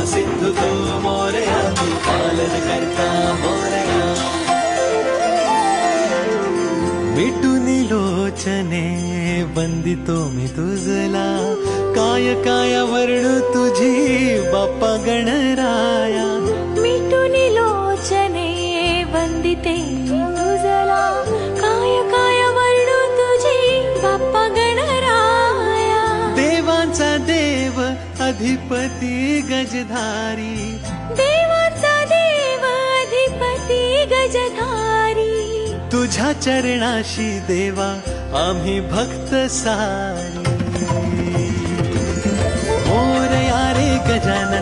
सिंधु तू मोरया, तू पालन करता मोरया. मिटूनी लोचने वंदितो मी तुझला, काय काय वर्णू तुझी बाप्पा गणराया. मिटूनी लोचने वंदिते मी तुझला, काय काय वर्णू तुझी बाप्पा गणराया. देवांचा देव अधिपती गजधारी, देवाचा देव अधिपती गजधारी. तुझ्या चरणाशी देवा आम्ही भक्त सारी. मोरया रे गजानन.